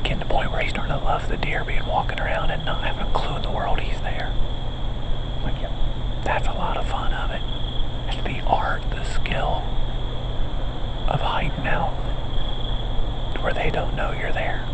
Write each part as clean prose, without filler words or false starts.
getting to the point where he's starting to love the deer being walking around and not having a clue in the world he's there. Like, yeah, that's a lot of fun of it. It's the art, the skill of hiding out where they don't know you're there.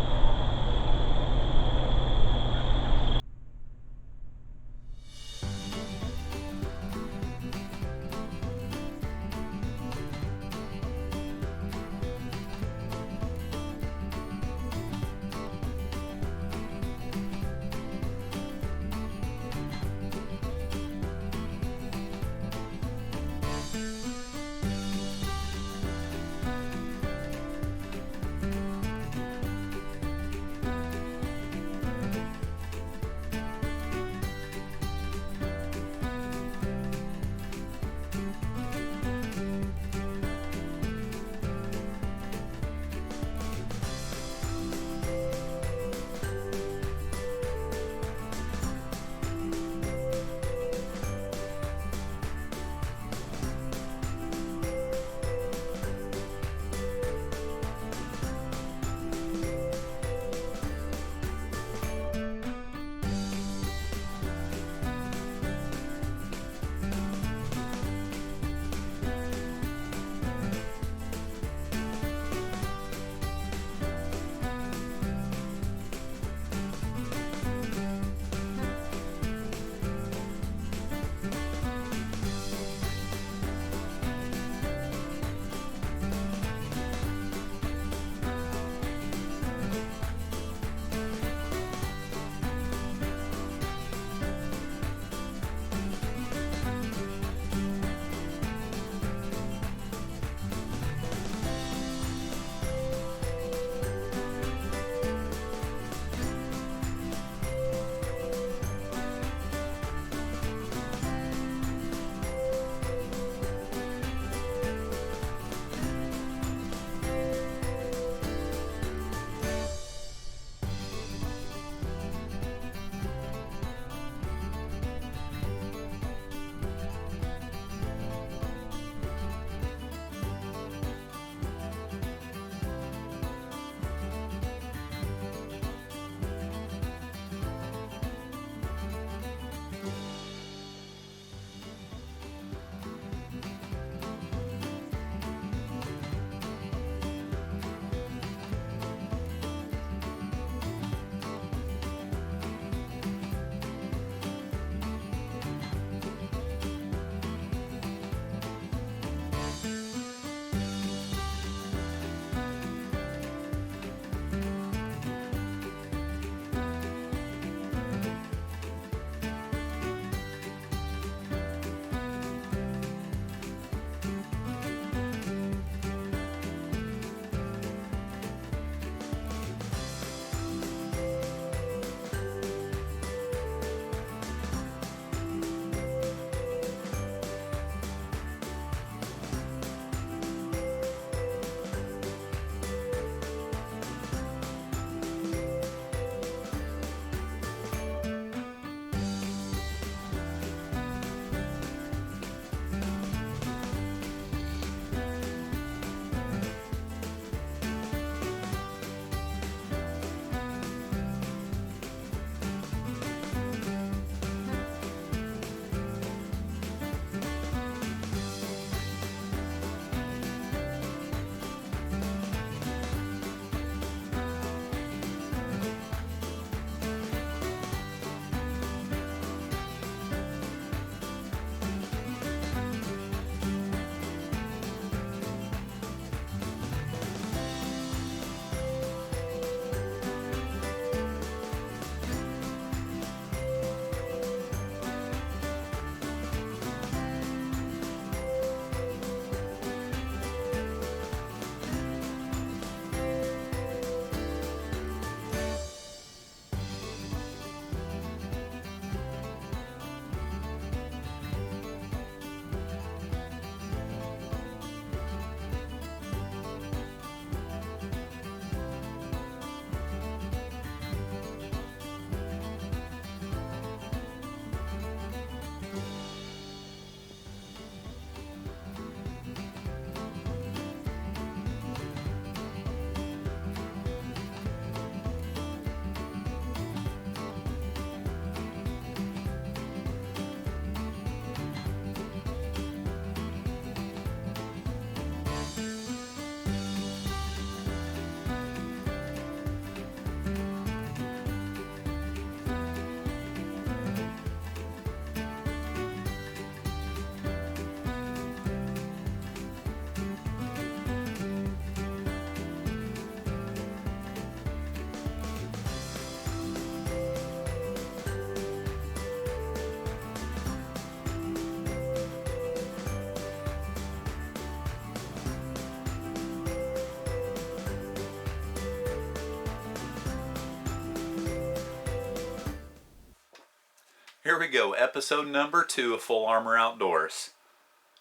Here we go, episode number 2 of Full Armour Outdoors.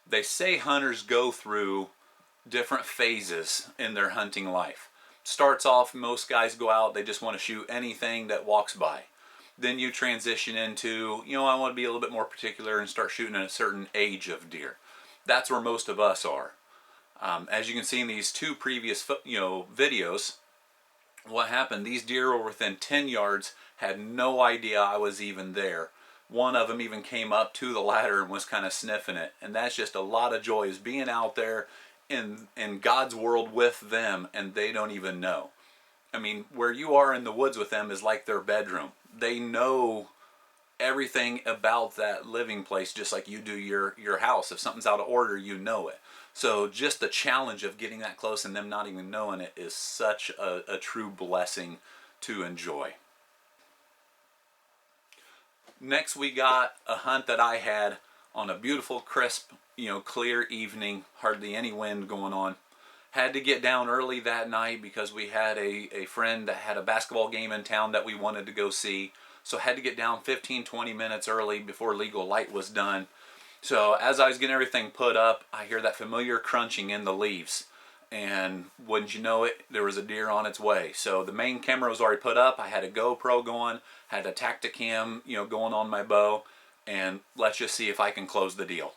They say hunters go through different phases in their hunting life. Starts off, most guys go out, they just want to shoot anything that walks by. Then you transition into, I want to be a little bit more particular and start shooting at a certain age of deer. That's where most of us are. As you can see in these 2 previous videos, what happened, these deer were within 10 yards, had no idea I was even there. One of them even came up to the ladder and was kind of sniffing it. And that's just a lot of joy, is being out there in God's world with them and they don't even know. I mean, where you are in the woods with them is like their bedroom. They know everything about that living place just like you do your house. If something's out of order, you know it. So just the challenge of getting that close and them not even knowing it is such a true blessing to enjoy. Next we got a hunt that I had on a beautiful, crisp, clear evening, hardly any wind going on. Had to get down early that night because we had a friend that had a basketball game in town that we wanted to go see. So had to get down 15-20 minutes early before legal light was done. So as I was getting everything put up, I hear that familiar crunching in the leaves. And wouldn't you know it, there was a deer on its way. So the main camera was already put up. I had a GoPro going, had a Tacticam, going on my bow, and let's just see if I can close the deal.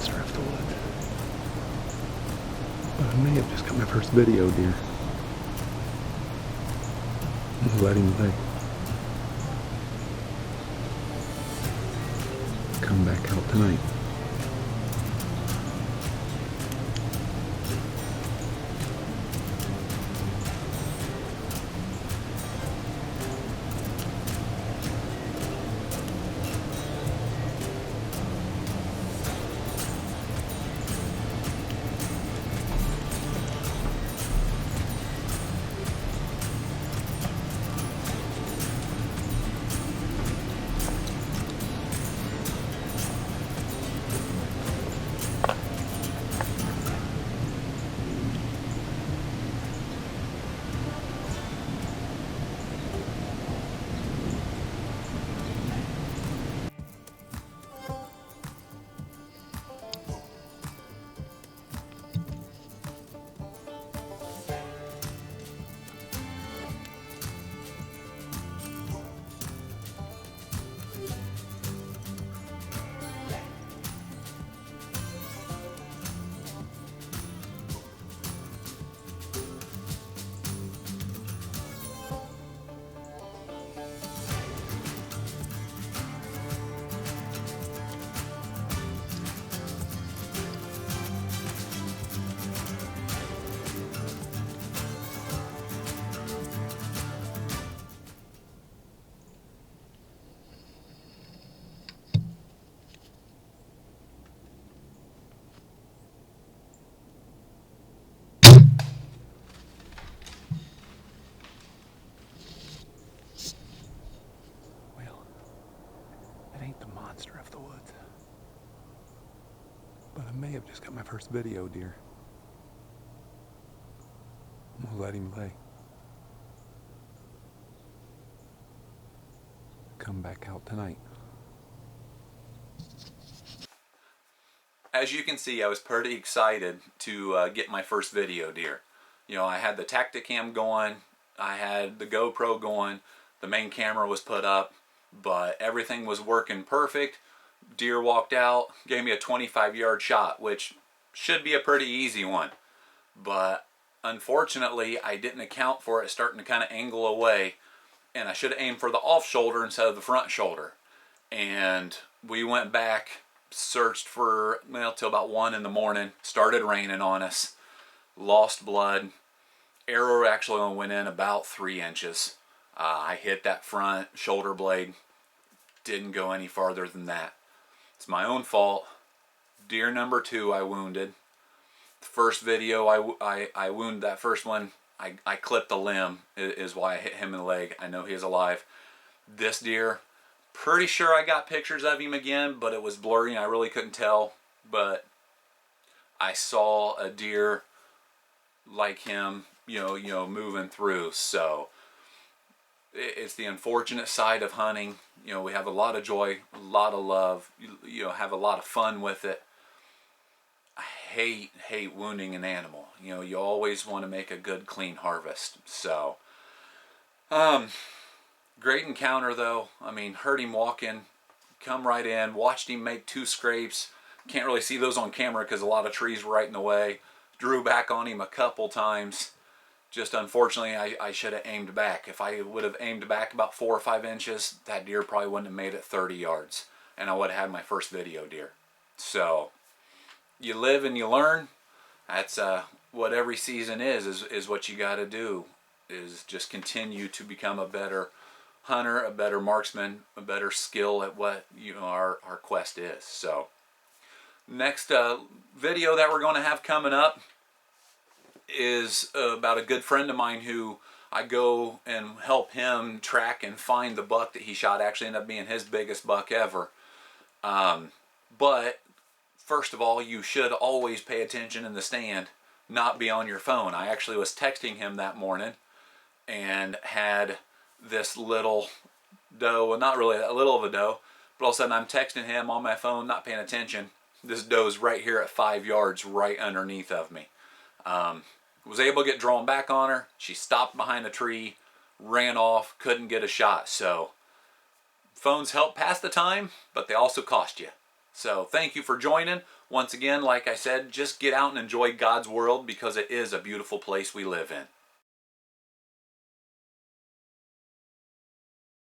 monster of the woods. But I may have just got my first video deer. I'm gonna let him lay. Come back out tonight. Monster of the woods. But I may have just got my first video deer. I'm gonna let him lay. Come back out tonight. As you can see, I was pretty excited to get my first video deer. You know, I had the Tacticam going, I had the GoPro going, the main camera was put up, but everything was working perfect. Deer walked out, gave me a 25-yard shot, which should be a pretty easy one. But unfortunately, I didn't account for it starting to kind of angle away, and I should have aimed for the off shoulder instead of the front shoulder. And we went back, searched for, well, till about 1 in the morning. Started raining on us. Lost blood. Arrow actually only went in about 3 inches. I hit that front shoulder blade. Didn't go any farther than that. It's my own fault. Deer number 2 I wounded. The first video I wounded that first one. I clipped a limb is why I hit him in the leg. I know he is alive. This deer, pretty sure I got pictures of him again, but it was blurry and I really couldn't tell. But I saw a deer like him, you know, moving through. So it's the unfortunate side of hunting. You know, we have a lot of joy, a lot of love, you know, have a lot of fun with it. I hate wounding an animal. You know, you always want to make a good, clean harvest. So, great encounter though. I mean, heard him walking, come right in, watched him make 2 scrapes. Can't really see those on camera because a lot of trees were right in the way. Drew back on him a couple times. Just unfortunately, I should have aimed back. If I would have aimed back about 4 or 5 inches, that deer probably wouldn't have made it 30 yards. And I would have had my first video deer. So, you live and you learn. That's what every season is what you got to do. Is just continue to become a better hunter, a better marksman, a better skill at what, you know, our quest is. So, next video that we're going to have coming up is about a good friend of mine who I go and help him track and find the buck that he shot. Actually ended up being his biggest buck ever. But first of all, you should always pay attention in the stand, not be on your phone. I actually was texting him that morning and had this little doe, well, not really a little of a doe, but all of a sudden I'm texting him on my phone, not paying attention. This doe's right here at 5 yards right underneath of me. Was able to get drawn back on her. She stopped behind a tree, ran off, couldn't get a shot. So phones help pass the time, but they also cost you. So thank you for joining. Once again, like I said, just get out and enjoy God's world because it is a beautiful place we live in.